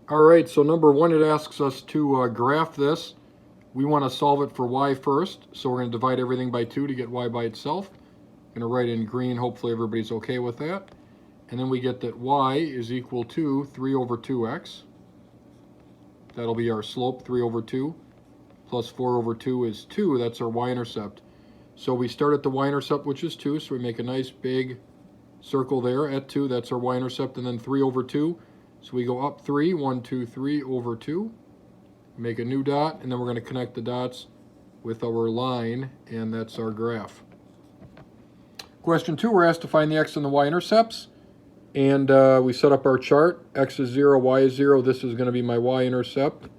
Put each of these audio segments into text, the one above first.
All right, so number one, it asks us to graph this. We want to solve it for y first, so we're going to divide everything by 2 to get y by itself. I'm going to write in green, hopefully everybody's okay with that. And then we get that y is equal to 3 over 2x. That'll be our slope, 3 over 2, plus 4 over 2 is 2. That's our y-intercept. So we start at the y-intercept, which is 2, so we make a nice big circle there at 2. That's our y-intercept, and then 3 over 2. So we go up 3, 1, 2, 3 over 2. Make a new dot, and then we're going to connect the dots with our line, and that's our graph. Question 2, we're asked to find the x and the y-intercepts. And we set up our chart. X is 0, y is 0. This is going to be my y-intercept.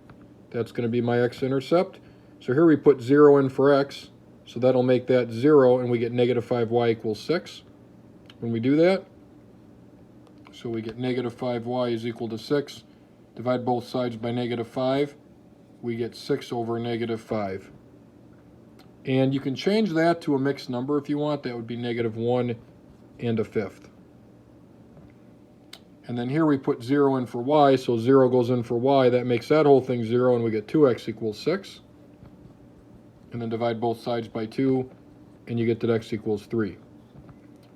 That's going to be my x-intercept. So here we put 0 in for x. So that'll make that 0, and we get negative 5y equals 6. When we do that, so we get negative 5y is equal to 6. Divide both sides by negative 5. We get 6 over negative 5. And you can change that to a mixed number if you want. That would be negative 1 and a fifth. And then here we put 0 in for y, so 0 goes in for y. That makes that whole thing 0, and we get 2x equals 6. And then divide both sides by 2, and you get that x equals 3.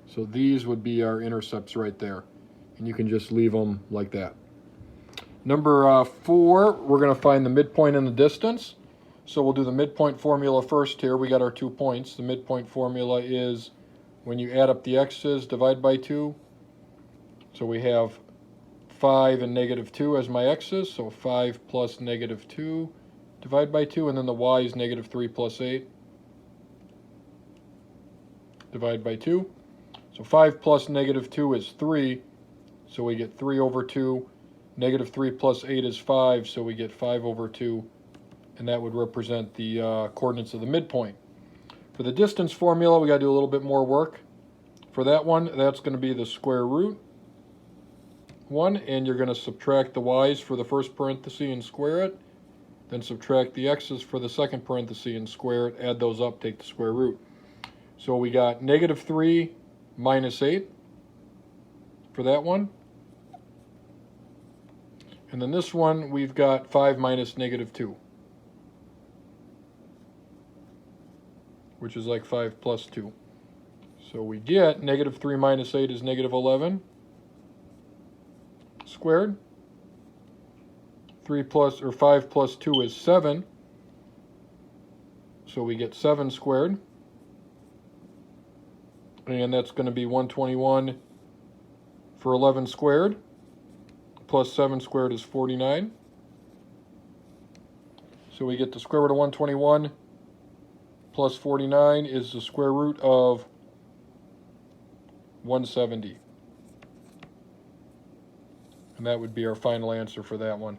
So these would be our intercepts right there. And you can just leave them like that. Number 4, we're going to find the midpoint and the distance. So we'll do the midpoint formula first here. We got our 2 points. The midpoint formula is when you add up the x's, divide by 2. So we have 5 and negative 2 as my x's. So 5 plus negative 2, divide by 2. And then the y is negative 3 plus 8, divide by 2. So 5 plus negative 2 is 3. So we get 3 over 2. Negative 3 plus 8 is 5. So we get 5 over 2. And that would represent the coordinates of the midpoint. For the distance formula, we got to do a little bit more work. For that one, that's going to be the square root 1, and you're going to subtract the y's for the first parenthesis and square it. Then subtract the x's for the second parenthesis and square it. Add those up, take the square root. So we got negative 3 minus 8 for that one. And then this one, we've got 5 minus negative 2. Which is like 5 plus 2. So we get negative 3 minus 8 is negative 11 squared. 5 plus 2 is 7. So we get 7 squared. And that's going to be 121 for 11 squared. Plus 7 squared is 49. So we get the square root of 121 plus 49 is the square root of 170. And that would be our final answer for that one.